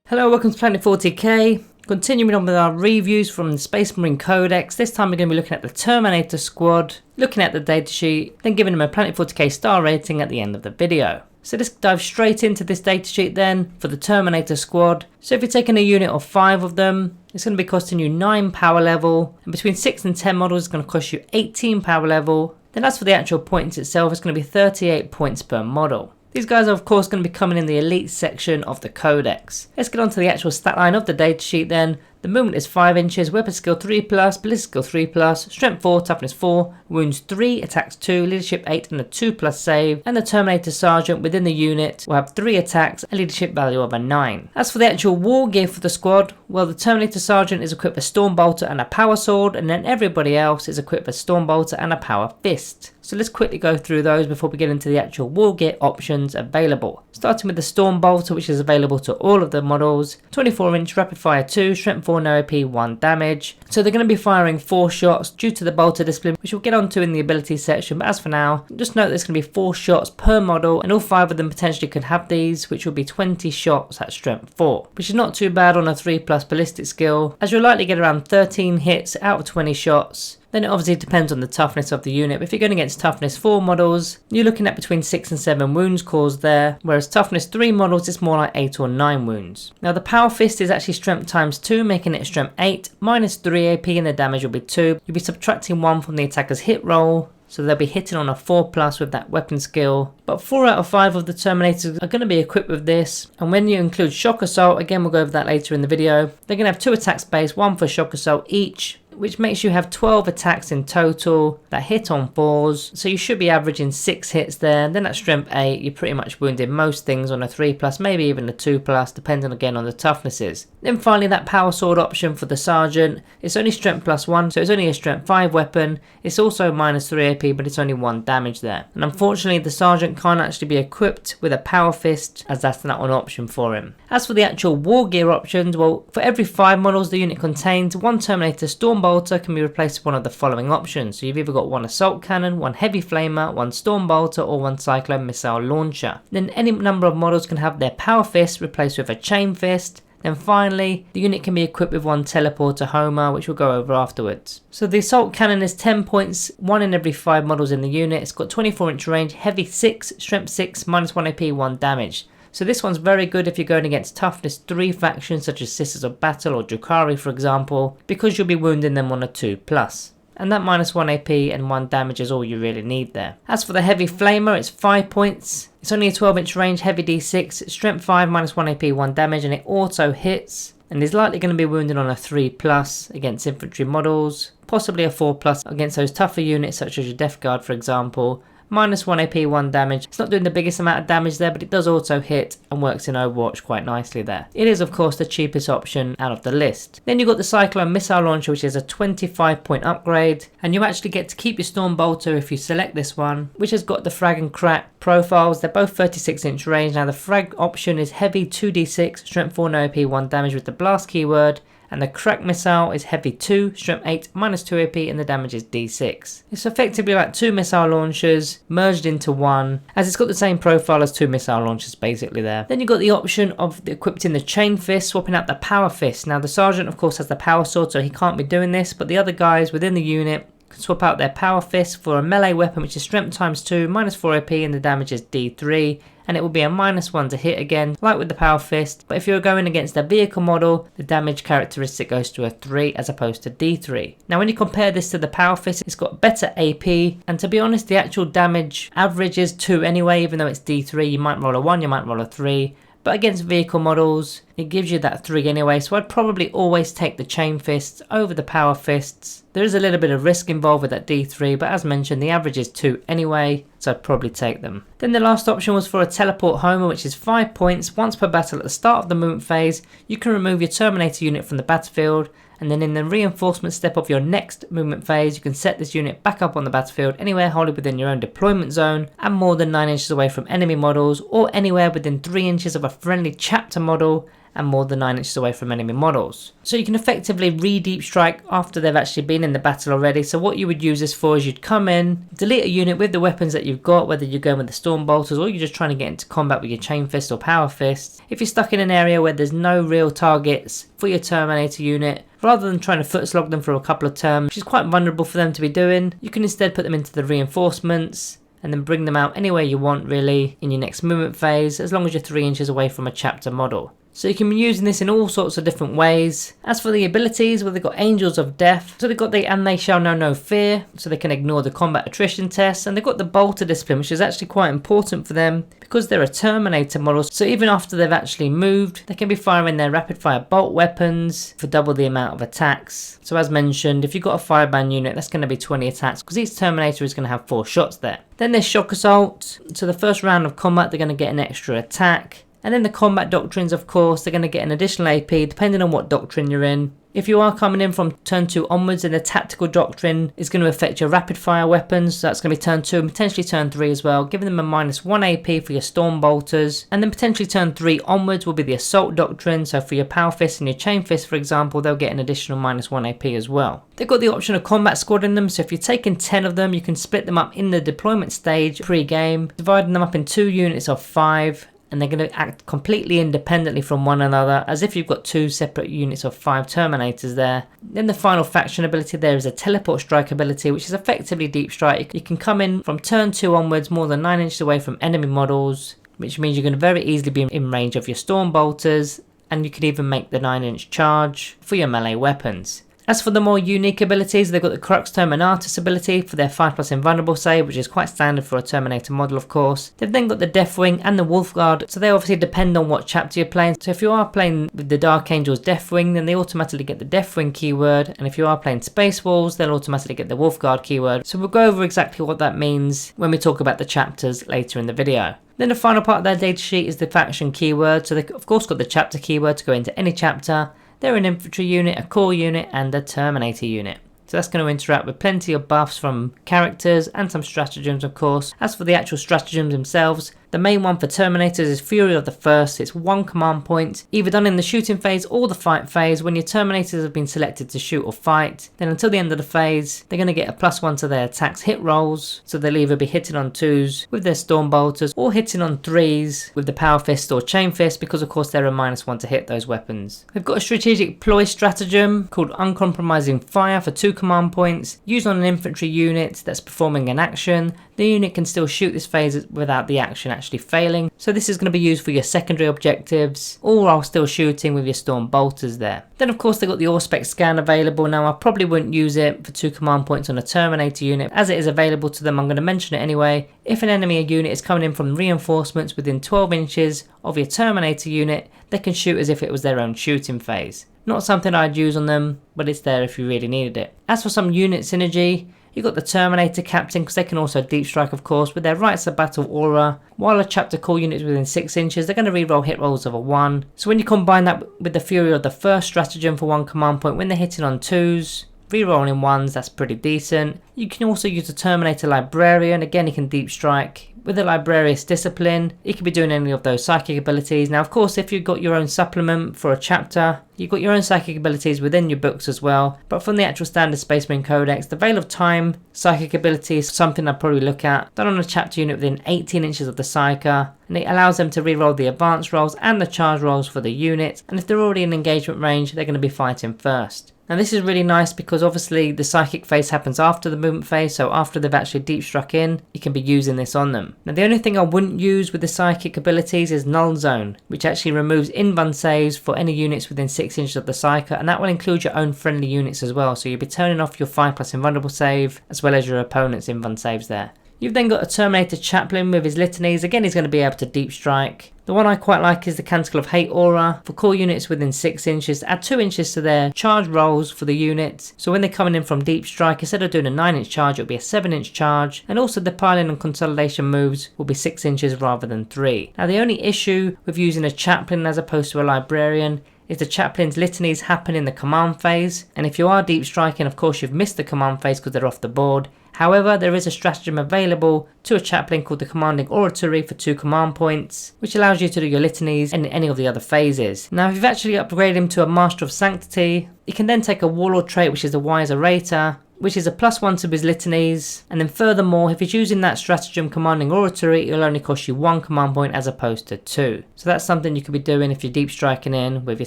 Hello, welcome to Planet 40k. Continuing on with our reviews from the Space Marine Codex. This time we're going to be looking at the Terminator squad, looking at the datasheet, then giving them a Planet 40k star rating at the end of the video. So let's dive straight into this datasheet then for the Terminator squad. So if you're taking a unit of 5 of them, it's going to be costing you 9 power level, and between 6 and 10 models it's going to cost you 18 power level. Then as for the actual points itself, it's going to be 38 points per model. These guys are of course going to be coming in the elite section of the codex. Let's get on to the actual stat line of the datasheet then. The movement is 5 inches, weapon skill 3+, ballistic skill 3+, strength 4, toughness 4, wounds 3, attacks 2, leadership 8 and a 2+ save, and the Terminator Sergeant within the unit will have 3 attacks, a leadership value of a 9. As for the actual war gear for the squad, well, the Terminator Sergeant is equipped with a Storm Bolter and a Power Sword, and then everybody else is equipped with a Storm Bolter and a Power Fist. So let's quickly go through those before we get into the actual war gear options available. Starting with the Storm Bolter, which is available to all of the models. 24-inch rapid fire 2, strength 4, no AP, 1 damage. So they're going to be firing 4 shots due to the bolter discipline, which we'll get onto in the ability section, but as for now, just note there's going to be 4 shots per model, and all 5 of them potentially could have these, which will be 20 shots at strength 4, which is not too bad on a 3+ ballistic skill, as you'll likely get around 13 hits out of 20 shots. Then it obviously depends on the toughness of the unit, but if you're going against toughness 4 models, you're looking at between 6 and 7 wounds caused there, whereas toughness 3 models it's more like 8 or 9 wounds. Now the Power Fist is actually strength times 2, making it strength 8, minus 3 AP, and the damage will be 2. You'll be subtracting 1 from the attacker's hit roll, so they'll be hitting on a 4+ with that weapon skill. But 4 out of 5 of the Terminators are going to be equipped with this, and when you include Shock Assault, again we'll go over that later in the video, they're going to have 2 attack space, 1 for Shock Assault each, which makes you have 12 attacks in total that hit on 4s, so you should be averaging 6 hits there. Then at strength 8 you're pretty much wounding most things on a 3+, maybe even a 2+, depending again on the toughnesses. Then finally that Power Sword option for the Sergeant, it's only strength +1, so it's only a strength 5 weapon. It's also minus 3 AP, but it's only 1 damage there, and unfortunately the Sergeant can't actually be equipped with a Power Fist, as that's not an option for him. As for the actual war gear options, well, for every 5 models the unit contains, 1 Terminator Storm Bolter can be replaced with one of the following options. So you've either got 1 Assault Cannon, 1 Heavy Flamer, 1 Storm Bolter, or 1 Cyclone Missile Launcher. Then any number of models can have their Power Fist replaced with a Chain Fist. Then finally, the unit can be equipped with 1 Teleporter Homer, which we'll go over afterwards. So the Assault Cannon is 10 points, 1 in every 5 models in the unit. It's got 24-inch range, heavy 6, strength 6, minus 1 AP, 1 damage. So this one's very good if you're going against toughness 3 factions such as Sisters of Battle or Drukhari for example, because you'll be wounding them on a 2+. And that minus 1 AP and 1 damage is all you really need there. As for the Heavy Flamer, it's 5 points. It's only a 12-inch range, heavy D6, strength 5, minus 1 AP, 1 damage, and it auto hits. And is likely going to be wounded on a 3+ against infantry models, possibly a 4+ against those tougher units such as your Death Guard for example. Minus 1 AP, 1 damage. It's not doing the biggest amount of damage there, but it does auto hit and works in Overwatch quite nicely there. It is of course the cheapest option out of the list. Then you've got the Cyclone Missile Launcher, which is a 25 point upgrade, and you actually get to keep your Storm Bolter if you select this one, which has got the Frag and Crack profiles. They're both 36-inch range. Now the Frag option is heavy 2d6, strength 4, no AP, 1 damage with the blast keyword. And the Crack Missile is heavy 2, strength 8, minus 2 AP, and the damage is D6. It's effectively like 2 missile launchers merged into one, as it's got the same profile as 2 missile launchers basically there. Then you've got the option of equipped in the Chain Fist, swapping out the Power Fist. Now the Sergeant of course has the Power Sword, so he can't be doing this, but the other guys within the unit can swap out their Power Fist for a melee weapon, which is strength times 2, minus 4 AP, and the damage is D3. And it will be a minus 1 to hit again, like with the Power Fist. But if you're going against a vehicle model, the damage characteristic goes to a 3 as opposed to D3. Now when you compare this to the Power Fist, it's got better AP, and to be honest the actual damage average is 2 anyway, even though it's D3. You might roll a 1, you might roll a 3. But against vehicle models, it gives you that 3 anyway, so I'd probably always take the Chain Fists over the Power Fists. There is a little bit of risk involved with that D3, but as mentioned, the average is 2 anyway, so I'd probably take them. Then the last option was for a Teleport Homer, which is 5 points. Once per battle at the start of the movement phase, you can remove your Terminator unit from the battlefield, and then in the reinforcement step of your next movement phase, you can set this unit back up on the battlefield anywhere wholly within your own deployment zone and more than 9 inches away from enemy models, or anywhere within 3 inches of a friendly chapter model, and more than 9 inches away from enemy models. So you can effectively re-deep strike after they've actually been in the battle already. So what you would use this for is you'd come in, delete a unit with the weapons that you've got, whether you're going with the storm bolters or you're just trying to get into combat with your chain fist or power fist. If you're stuck in an area where there's no real targets for your Terminator unit, rather than trying to foot slog them for a couple of turns, which is quite vulnerable for them to be doing, you can instead put them into the reinforcements and then bring them out anywhere you want really in your next movement phase, as long as you're 3 inches away from a chapter model. So you can be using this in all sorts of different ways. As for the abilities, well, they've got Angels of Death. So they've got the And They Shall Know No Fear, so they can ignore the combat attrition test. And they've got the Bolter Discipline, which is actually quite important for them because they're a Terminator model. So even after they've actually moved, they can be firing their rapid fire bolt weapons for double the amount of attacks. So as mentioned, if you've got a 5-man unit, that's going to be 20 attacks because each Terminator is going to have 4 shots there. Then there's Shock Assault. So the first round of combat, they're going to get an extra attack. And then the combat doctrines, of course, they're going to get an additional AP depending on what doctrine you're in. If you are coming in from turn 2 onwards, then the tactical doctrine is going to affect your rapid fire weapons. So that's going to be turn 2 and potentially turn 3 as well, giving them a -1 AP for your storm bolters. And then potentially turn 3 onwards will be the assault doctrine. So for your power fist and your chain fist, for example, they'll get an additional -1 AP as well. They've got the option of combat squad in them. So if you're taking 10 of them, you can split them up in the deployment stage pre-game, dividing them up in 2 units of 5. And they're going to act completely independently from one another, as if you've got 2 separate units of 5 Terminators there. Then the final faction ability there is a teleport strike ability, which is effectively deep strike. You can come in from turn 2 onwards more than 9 inches away from enemy models, which means you're going to very easily be in range of your storm bolters, and you can even make the 9-inch charge for your melee weapons. As for the more unique abilities, they've got the Crux Terminatus ability for their 5+ invulnerable save, which is quite standard for a Terminator model, of course. They've then got the Deathwing and the Wolfguard, so they obviously depend on what chapter you're playing. So if you are playing with the Dark Angels Deathwing, then they automatically get the Deathwing keyword, and if you are playing Space Wolves, they'll automatically get the Wolfguard keyword. So we'll go over exactly what that means when we talk about the chapters later in the video. Then the final part of their datasheet is the faction keyword, so they've of course got the chapter keyword to go into any chapter. They're an infantry unit, a core unit, and a Terminator unit. So that's going to interact with plenty of buffs from characters and some stratagems, of course. As for the actual stratagems themselves, the main one for Terminators is Fury of the First. It's 1 command point, either done in the shooting phase or the fight phase. When your Terminators have been selected to shoot or fight, then until the end of the phase, they're going to get a +1 to their attacks hit rolls. So they'll either be hitting on 2s with their Storm Bolters or hitting on 3s with the Power Fist or Chain Fist, because of course they're a -1 to hit those weapons. We've got a strategic ploy stratagem called Uncompromising Fire for 2 command points, used on an infantry unit that's performing an action. The unit can still shoot this phase without the action actually failing. So this is going to be used for your secondary objectives, all while still shooting with your Storm Bolters there. Then of course they've got the Auspex scan available. Now I probably wouldn't use it for 2 command points on a Terminator unit. As it is available to them, I'm going to mention it anyway. If an enemy unit is coming in from reinforcements within 12 inches of your Terminator unit, they can shoot as if it was their own shooting phase. Not something I'd use on them, but it's there if you really needed it. As for some unit synergy, you've got the Terminator Captain, because they can also deep strike, of course, with their Rites of Battle aura. While a chapter core unit is within 6 inches, they're going to reroll hit rolls of a 1. So when you combine that with the Fury of the First stratagem for 1 command point, when they're hitting on 2s, rerolling 1s, that's pretty decent. You can also use the Terminator Librarian. Again, he can deep strike. With the Librarius Discipline, you could be doing any of those psychic abilities. Now, of course, if you've got your own supplement for a chapter, you've got your own psychic abilities within your books as well. But from the actual standard Space Marine Codex, the Veil of Time psychic ability is something I'd probably look at. Done on a chapter unit within 18 inches of the Psyker, and it allows them to reroll the advance rolls and the charge rolls for the unit. And if they're already in engagement range, they're going to be fighting first. Now this is really nice because obviously the psychic phase happens after the movement phase, so after they've actually deep struck in, you can be using this on them. Now the only thing I wouldn't use with the psychic abilities is Null Zone, which actually removes invuln saves for any units within 6 inches of the Psyker, and that will include your own friendly units as well, so you'll be turning off your 5+ invulnerable save as well as your opponent's invuln saves there. You've then got a Terminator Chaplain with his litanies. Again, he's going to be able to deep strike. The one I quite like is the Canticle of Hate aura for core units within 6 inches. Add 2 inches to their charge rolls for the unit. So when they're coming in from deep strike, instead of doing a 9-inch charge, it'll be a 7-inch charge. And also the piling and consolidation moves will be 6 inches rather than 3. Now the only issue with using a Chaplain as opposed to a Librarian is the Chaplain's litanies happen in the command phase. And if you are deep striking, of course you've missed the command phase because they're off the board. However, there is a stratagem available to a chaplain called the Commanding Oratory for 2 command points, which allows you to do your litanies in any of the other phases. Now, if you've actually upgraded him to a Master of Sanctity, you can then take a Warlord trait, which is a Wise Orator, which is a +1 to his litanies, and then furthermore, if you're using that stratagem Commanding Oratory, it'll only cost you 1 command point as opposed to 2. So that's something you could be doing if you're deep striking in with your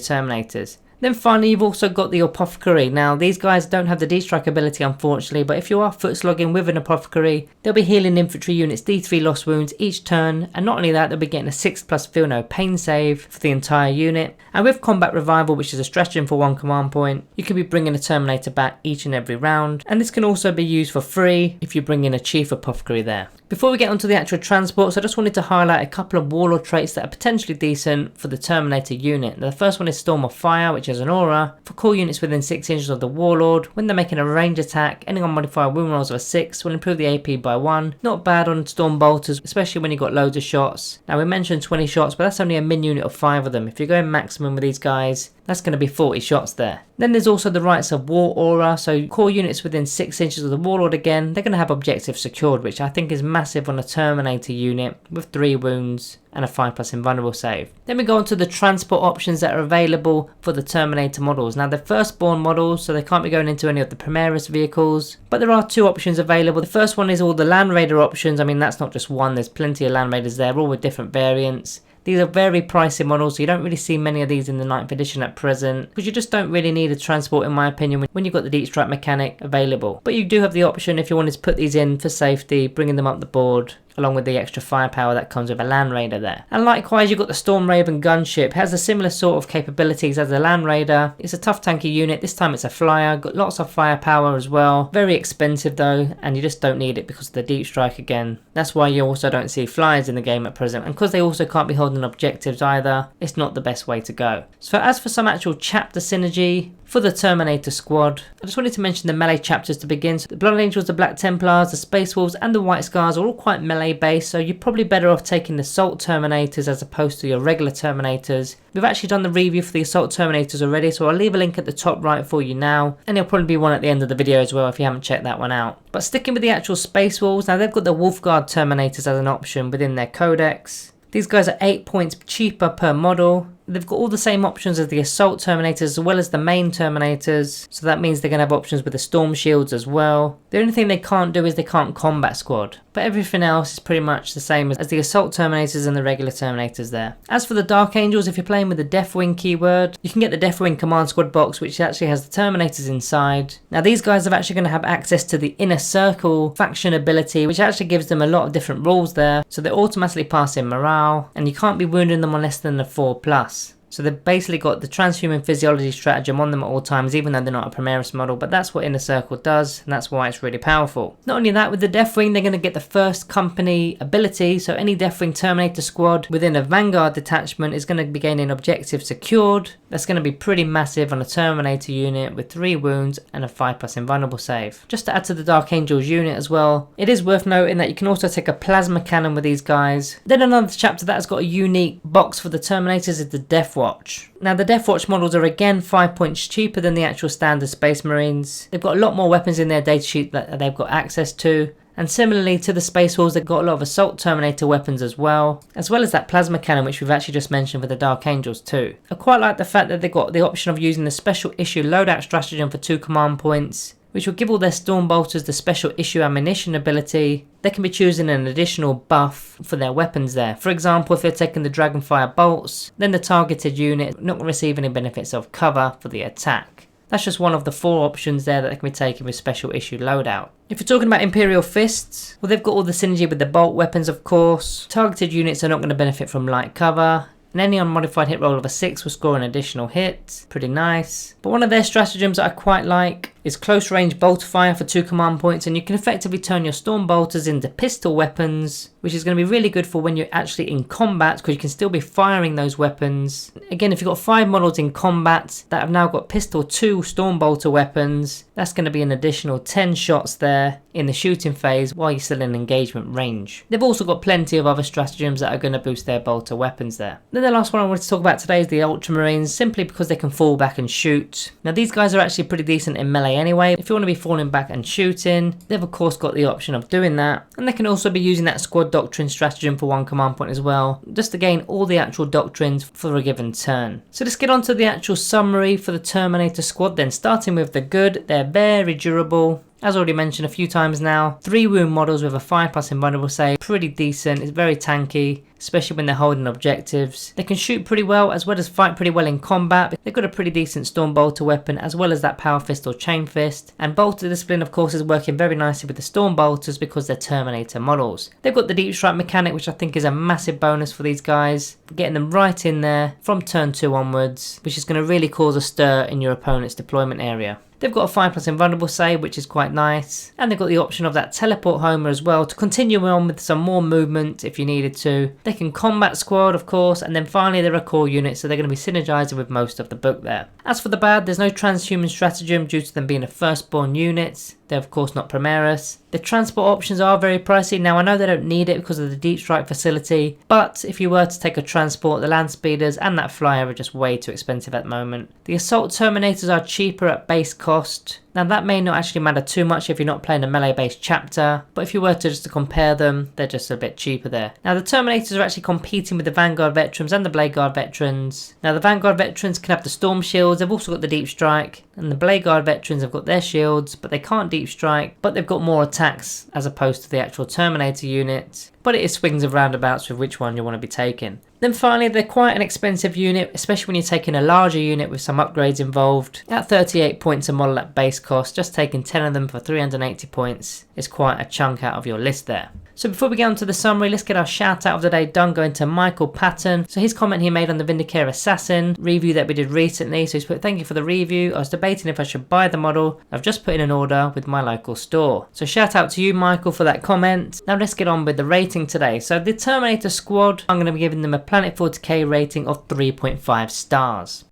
Terminators. Then finally, you've also got the Apothecary. Now, these guys don't have the D-Strike ability, unfortunately, but if you are foot slogging with an Apothecary, they'll be healing infantry units D3 lost wounds each turn, and not only that, they'll be getting a 6+ feel no pain save for the entire unit. And with Combat Revival, which is a stratagem for 1 command point, you can be bringing a Terminator back each and every round, and this can also be used for free if you bring in a Chief Apothecary there. Before we get onto the actual transports, I just wanted to highlight a couple of Warlord traits that are potentially decent for the Terminator unit. Now, the first one is Storm of Fire, which is an aura for core units within 6 inches of the Warlord. When they're making a range attack, ending on modifier wound rolls of a 6 will improve the AP by 1. Not bad on Storm Bolters, especially when you've got loads of shots. Now, we mentioned 20 shots, but that's only a min unit of 5 of them. If you're going maximum with these guys, that's going to be 40 shots there. Then there's also the Rites of War aura, so core units within 6 inches of the Warlord again, they're going to have objectives secured, which I think is massive on a Terminator unit with 3 wounds and a 5+ invulnerable save. Then we go on to the transport options that are available for the Terminator models. Now, they're firstborn models, so they can't be going into any of the Primaris vehicles, but there are 2 options available. The first one is all the Land Raider options. I mean, that's not just one, there's plenty of Land Raiders there, all with different variants. These are very pricey models, so you don't really see many of these in the 9th edition at present, because you just don't really need a transport, in my opinion, when you've got the Deep Strike mechanic available. But you do have the option, if you wanted to put these in for safety, bringing them up the board, along with the extra firepower that comes with a Land Raider there. And likewise, you've got the Storm Raven gunship. It has a similar sort of capabilities as the Land Raider. It's a tough tanky unit. This time it's a flyer, got lots of firepower as well. Very expensive though, and you just don't need it because of the Deep Strike again. That's why you also don't see flyers in the game at present, and because they also can't be holding objectives either, it's not the best way to go. So as for some actual chapter synergy for the Terminator squad, I just wanted to mention the melee chapters to begin. So the Blood Angels, the Black Templars, the Space Wolves and the White Scars are all quite melee based, so you're probably better off taking the Assault Terminators as opposed to your regular Terminators. We've actually done the review for the Assault Terminators already, so I'll leave a link at the top right for you now, and there'll probably be one at the end of the video as well if you haven't checked that one out. But sticking with the actual Space Wolves, now they've got the Wolfguard Terminators as an option within their codex. These guys are 8 points cheaper per model. They've got all the same options as the Assault Terminators as well as the main Terminators, so that means they're going to have options with the Storm Shields as well. The only thing they can't do is they can't combat squad, but everything else is pretty much the same as the Assault Terminators and the regular Terminators there. As for the Dark Angels, if you're playing with the Deathwing keyword, you can get the Deathwing Command Squad box, which actually has the Terminators inside. Now these guys are actually going to have access to the Inner Circle faction ability, which actually gives them a lot of different rules there, so they automatically pass in morale, and you can't be wounding them on less than a 4+. So they've basically got the transhuman physiology stratagem on them at all times, even though they're not a Primaris model, but that's what Inner Circle does, and that's why it's really powerful. Not only that, with the Deathwing, they're going to get the first company ability, so any Deathwing Terminator squad within a Vanguard detachment is going to be gaining objectives secured. That's going to be pretty massive on a Terminator unit with 3 wounds and a 5+ invulnerable save. Just to add to the Dark Angels unit as well, it is worth noting that you can also take a plasma cannon with these guys. Then another chapter that has got a unique box for the Terminators is the Death Watch. Now the Death Watch models are again 5 points cheaper than the actual standard Space Marines. They've got a lot more weapons in their datasheet that they've got access to. And similarly to the Space Wolves, they've got a lot of Assault Terminator weapons as well as that plasma cannon, which we've actually just mentioned with the Dark Angels too. I quite like the fact that they've got the option of using the special issue loadout stratagem for 2 command points, which will give all their Storm Bolters the special issue ammunition ability. They can be choosing an additional buff for their weapons there. For example, if they're taking the Dragonfire bolts, then the targeted unit not going to receive any benefits of cover for the attack. That's just one of the 4 options there that they can be taken with special issue loadout. If you're talking about Imperial Fists, well, they've got all the synergy with the bolt weapons, of course. Targeted units are not going to benefit from light cover, and any unmodified hit roll of a 6 will score an additional hit. Pretty nice. But one of their stratagems that I quite like is close range bolt fire for 2 command points, and you can effectively turn your Storm Bolters into pistol weapons, which is going to be really good for when you're actually in combat, because you can still be firing those weapons. Again, if you've got 5 models in combat that have now got pistol 2 Storm Bolter weapons, that's going to be an additional 10 shots there in the shooting phase while you're still in engagement range. They've also got plenty of other stratagems that are going to boost their bolter weapons there. Then the last one I wanted to talk about today is the Ultramarines, simply because they can fall back and shoot. Now these guys are actually pretty decent in melee melee anyway. If you want to be falling back and shooting, they've of course got the option of doing that. And they can also be using that squad doctrine stratagem for one command point as well, just to gain all the actual doctrines for a given turn. So let's get on to the actual summary for the Terminator squad then, starting with the good. They're very durable. As already mentioned a few times now, 3 wound models with a 5+ invulnerable save, pretty decent, it's very tanky, especially when they're holding objectives. They can shoot pretty well as well as fight pretty well in combat. They've got a pretty decent Storm Bolter weapon as well as that Power Fist or Chain Fist. And Bolter Discipline of course is working very nicely with the Storm Bolters because they're Terminator models. They've got the Deep Strike mechanic, which I think is a massive bonus for these guys, getting them right in there from turn 2 onwards, which is going to really cause a stir in your opponent's deployment area. They've got a 5+ invulnerable save, which is quite nice. And they've got the option of that teleport homer as well to continue on with some more movement if you needed to. They can combat squad, of course, and then finally they're a core unit, so they're going to be synergizing with most of the book there. As for the bad, there's no transhuman stratagem due to them being a firstborn unit. They're of course not Primaris. The transport options are very pricey. Now I know they don't need it because of the Deep Strike facility, but if you were to take a transport, the land speeders and that flyer are just way too expensive at the moment. The assault terminators are cheaper at base cost. Now that may not actually matter too much if you're not playing a melee based chapter, but if you were to just to compare them, they're just a bit cheaper there. Now the Terminators are actually competing with the Vanguard Veterans and the Blade Guard Veterans. Now the Vanguard Veterans can have the Storm Shields, they've also got the Deep Strike, and the Blade Guard Veterans have got their shields, but they can't Deep Strike, but they've got more attacks as opposed to the actual Terminator unit. But it is swings and roundabouts with which one you want to be taking. Then finally, they're quite an expensive unit, especially when you're taking a larger unit with some upgrades involved. At 38 points a model at base cost, just taking 10 of them for 380 points is quite a chunk out of your list there. So before we get on to the summary, let's get our shout out of the day done, going to Michael Patton. So his comment he made on the Vindicare Assassin review that we did recently. So he's put, thank you for the review. I was debating if I should buy the model. I've just put in an order with my local store. So shout out to you, Michael, for that comment. Now let's get on with the rating today. So the Terminator squad, I'm going to be giving them a Planet 40k rating of 3.5 stars.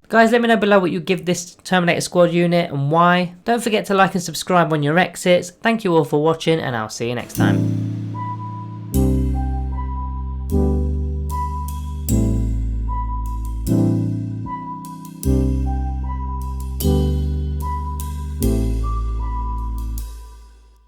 Guys, let me know below what you give this Terminator squad unit and why. Don't forget to like and subscribe on your exits. Thank you all for watching and I'll see you next time.